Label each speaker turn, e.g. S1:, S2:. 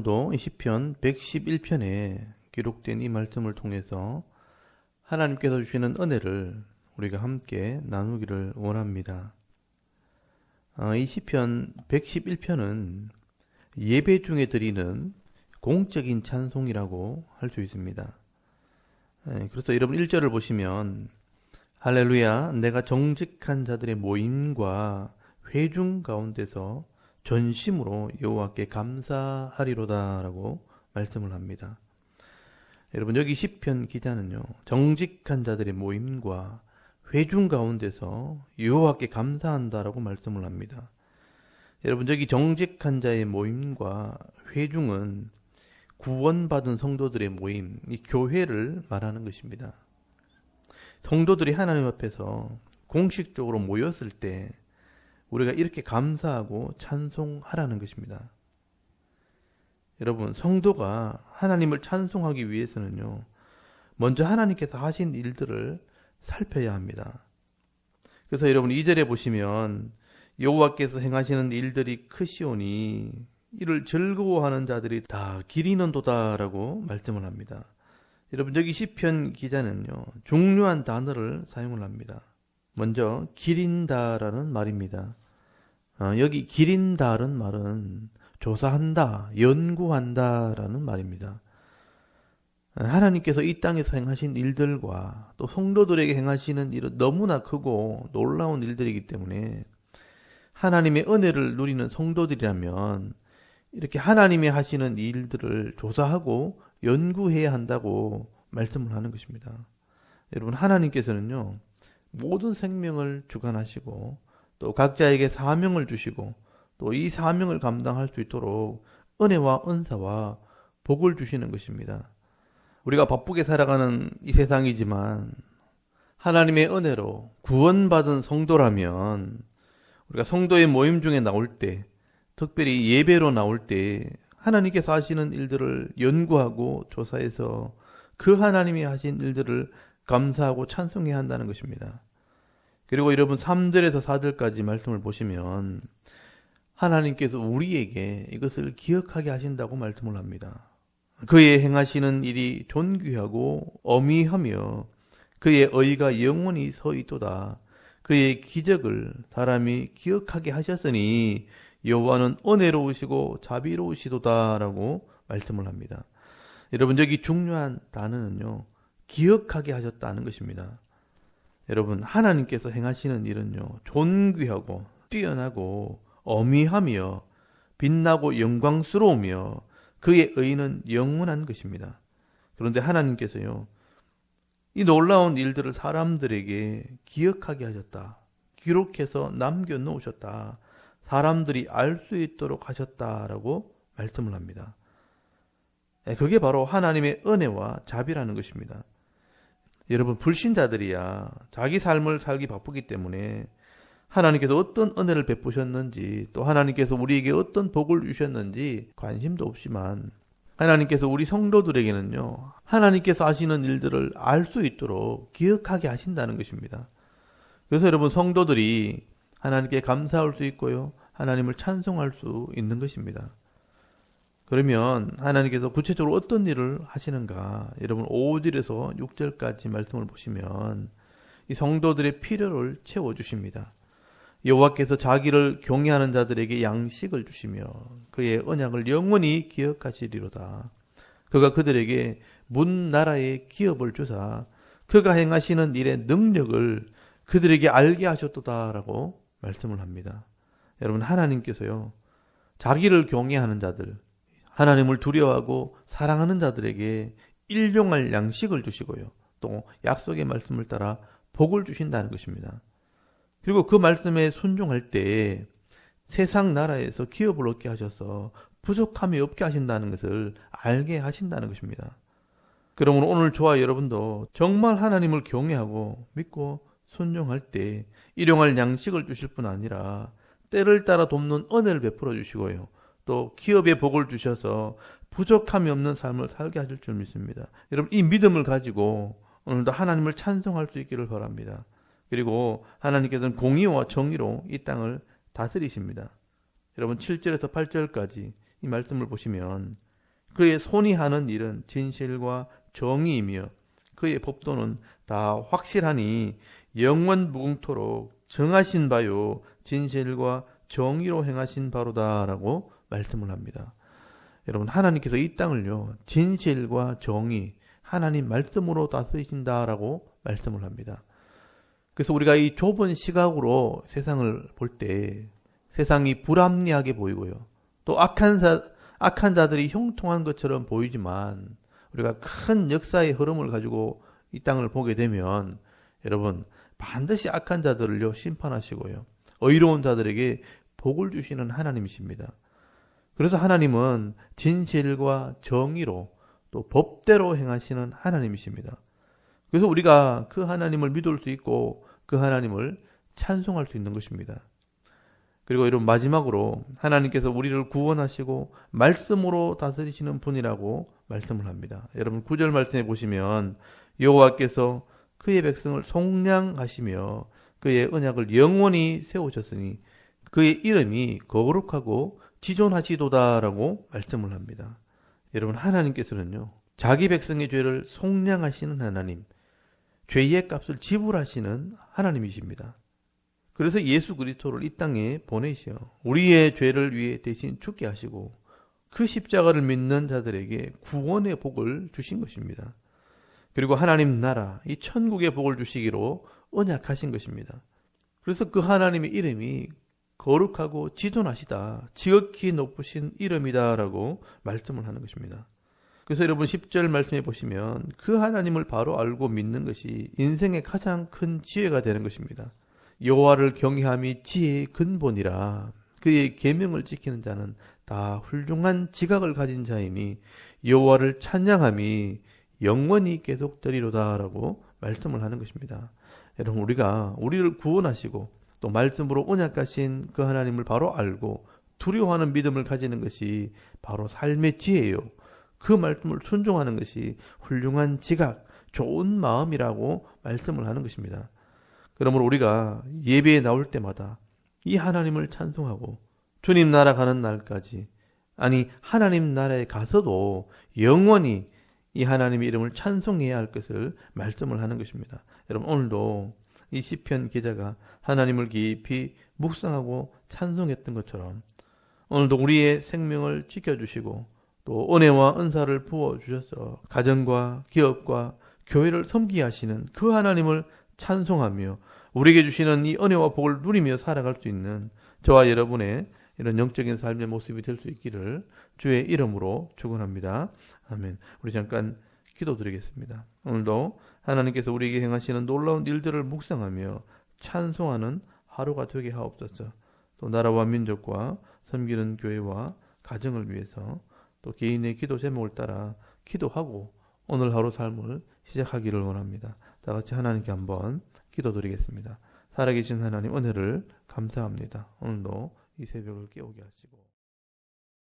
S1: 오늘도 이 시편 111편에 기록된 이 말씀을 통해서 하나님께서 주시는 은혜를 우리가 함께 나누기를 원합니다. 이 시편 111편은 예배 중에 드리는 공적인 찬송이라고 할 수 있습니다. 그래서 여러분 1절을 보시면 할렐루야, 내가 정직한 자들의 모임과 회중 가운데서 전심으로 여호와께 감사하리로다 라고 말씀을 합니다. 여러분 여기 시편 기자는요, 정직한 자들의 모임과 회중 가운데서 여호와께 감사한다라고 말씀을 합니다. 여러분 여기 정직한 자의 모임과 회중은 구원받은 성도들의 모임, 이 교회를 말하는 것입니다. 성도들이 하나님 앞에서 공식적으로 모였을 때 우리가 이렇게 감사하고 찬송하라는 것입니다. 여러분, 성도가 하나님을 찬송하기 위해서는요, 먼저 하나님께서 하신 일들을 살펴야 합니다. 그래서 여러분 2절에 보시면 여호와께서 행하시는 일들이 크시오니 이를 즐거워하는 자들이 다 기리는도다라고 말씀을 합니다. 여러분 여기 시편 기자는요, 중요한 단어를 사용을 합니다. 먼저 기린다라는 말입니다. 여기 기린다는 말은 조사한다, 연구한다라는 말입니다. 하나님께서 이 땅에서 행하신 일들과 또 성도들에게 행하시는 일은 너무나 크고 놀라운 일들이기 때문에 하나님의 은혜를 누리는 성도들이라면 이렇게 하나님이 하시는 일들을 조사하고 연구해야 한다고 말씀을 하는 것입니다. 여러분 하나님께서는요, 모든 생명을 주관하시고 또 각자에게 사명을 주시고 또 이 사명을 감당할 수 있도록 은혜와 은사와 복을 주시는 것입니다. 우리가 바쁘게 살아가는 이 세상이지만 하나님의 은혜로 구원받은 성도라면 우리가 성도의 모임 중에 나올 때, 특별히 예배로 나올 때 하나님께서 하시는 일들을 연구하고 조사해서 그 하나님이 하신 일들을 감사하고 찬송해야 한다는 것입니다. 그리고 여러분 3절에서 4절까지 말씀을 보시면 하나님께서 우리에게 이것을 기억하게 하신다고 말씀을 합니다. 그의 행하시는 일이 존귀하고 어미하며 그의 의가 영원히 서 있도다. 그의 기적을 사람이 기억하게 하셨으니 여호와는 은혜로우시고 자비로우시도다 라고 말씀을 합니다. 여러분 여기 중요한 단어는요, 기억하게 하셨다는 것입니다. 여러분 하나님께서 행하시는 일은요, 존귀하고 뛰어나고 어미하며 빛나고 영광스러우며 그의 의는 영원한 것입니다. 그런데 하나님께서요, 이 놀라운 일들을 사람들에게 기억하게 하셨다, 기록해서 남겨놓으셨다, 사람들이 알 수 있도록 하셨다라고 말씀을 합니다. 그게 바로 하나님의 은혜와 자비라는 것입니다. 여러분 불신자들이야 자기 삶을 살기 바쁘기 때문에 하나님께서 어떤 은혜를 베푸셨는지 또 하나님께서 우리에게 어떤 복을 주셨는지 관심도 없지만 하나님께서 우리 성도들에게는요, 하나님께서 하시는 일들을 알 수 있도록 기억하게 하신다는 것입니다. 그래서 여러분 성도들이 하나님께 감사할 수 있고요, 하나님을 찬송할 수 있는 것입니다. 그러면 하나님께서 구체적으로 어떤 일을 하시는가, 여러분 5절에서 6절까지 말씀을 보시면 이 성도들의 필요를 채워주십니다. 여호와께서 자기를 경외하는 자들에게 양식을 주시며 그의 언약을 영원히 기억하시리로다. 그가 그들에게 문 나라의 기업을 주사 그가 행하시는 일의 능력을 그들에게 알게 하셨도다라고 말씀을 합니다. 여러분 하나님께서요, 자기를 경외하는 자들, 하나님을 두려워하고 사랑하는 자들에게 일용할 양식을 주시고요, 또 약속의 말씀을 따라 복을 주신다는 것입니다. 그리고 그 말씀에 순종할 때 세상 나라에서 기업을 얻게 하셔서 부족함이 없게 하신다는 것을 알게 하신다는 것입니다. 그러므로 오늘 저와 여러분도 정말 하나님을 경외하고 믿고 순종할 때 일용할 양식을 주실 뿐 아니라 때를 따라 돕는 은혜를 베풀어 주시고요, 또 기업의 복을 주셔서 부족함이 없는 삶을 살게 하실 줄 믿습니다. 여러분 이 믿음을 가지고 오늘도 하나님을 찬송할 수 있기를 바랍니다. 그리고 하나님께서는 공의와 정의로 이 땅을 다스리십니다. 여러분 7절에서 8절까지 이 말씀을 보시면 그의 손이 하는 일은 진실과 정의이며 그의 법도는 다 확실하니 영원 무궁토록 정하신 바요 진실과 정의로 행하신 바로다라고 말씀을 합니다. 여러분, 하나님께서 이 땅을요 진실과 정의, 하나님 말씀으로 다스리신다라고 말씀을 합니다. 그래서 우리가 이 좁은 시각으로 세상을 볼 때 세상이 불합리하게 보이고요, 또 악한 자들이 형통한 것처럼 보이지만 우리가 큰 역사의 흐름을 가지고 이 땅을 보게 되면 여러분, 반드시 악한 자들을요 심판하시고요, 의로운 자들에게 복을 주시는 하나님이십니다. 그래서 하나님은 진실과 정의로 또 법대로 행하시는 하나님이십니다. 그래서 우리가 그 하나님을 믿을 수 있고 그 하나님을 찬송할 수 있는 것입니다. 그리고 여러분, 마지막으로 하나님께서 우리를 구원하시고 말씀으로 다스리시는 분이라고 말씀을 합니다. 여러분, 9절 말씀해 보시면 여호와께서 그의 백성을 속량하시며 그의 언약을 영원히 세우셨으니 그의 이름이 거룩하고 지존하시도다라고 말씀을 합니다. 여러분, 하나님께서는요 자기 백성의 죄를 속량하시는 하나님, 죄의 값을 지불하시는 하나님이십니다. 그래서 예수 그리스도를 이 땅에 보내시어 우리의 죄를 위해 대신 죽게 하시고 그 십자가를 믿는 자들에게 구원의 복을 주신 것입니다. 그리고 하나님 나라, 이 천국의 복을 주시기로 언약하신 것입니다. 그래서 그 하나님의 이름이 거룩하고 지존하시다, 지극히 높으신 이름이다라고 말씀을 하는 것입니다. 그래서 여러분 10절 말씀해 보시면 그 하나님을 바로 알고 믿는 것이 인생의 가장 큰 지혜가 되는 것입니다. 여호와를 경외함이 지혜의 근본이라 그의 계명을 지키는 자는 다 훌륭한 지각을 가진 자이니 여호와를 찬양함이 영원히 계속되리로다라고 말씀을 하는 것입니다. 여러분, 우리가 우리를 구원하시고 또 말씀으로 언약하신 그 하나님을 바로 알고 두려워하는 믿음을 가지는 것이 바로 삶의 지혜요, 그 말씀을 순종하는 것이 훌륭한 지각, 좋은 마음이라고 말씀을 하는 것입니다. 그러므로 우리가 예배에 나올 때마다 이 하나님을 찬송하고 주님 나라 가는 날까지, 아니 하나님 나라에 가서도 영원히 이 하나님의 이름을 찬송해야 할 것을 말씀을 하는 것입니다. 여러분, 오늘도 이 시편 기자가 하나님을 깊이 묵상하고 찬송했던 것처럼 오늘도 우리의 생명을 지켜주시고 또 은혜와 은사를 부어주셔서 가정과 기업과 교회를 섬기게 하시는 그 하나님을 찬송하며 우리에게 주시는 이 은혜와 복을 누리며 살아갈 수 있는 저와 여러분의 이런 영적인 삶의 모습이 될 수 있기를 주의 이름으로 축원합니다. 아멘. 우리 잠깐 기도드리겠습니다. 오늘도 하나님께서 우리에게 행하시는 놀라운 일들을 묵상하며 찬송하는 하루가 되게 하옵소서. 또 나라와 민족과 섬기는 교회와 가정을 위해서 또 개인의 기도 제목을 따라 기도하고 오늘 하루 삶을 시작하기를 원합니다. 다 같이 하나님께 한번 기도드리겠습니다. 살아계신 하나님, 은혜를 감사합니다. 오늘도 이 새벽을 깨우게 하시고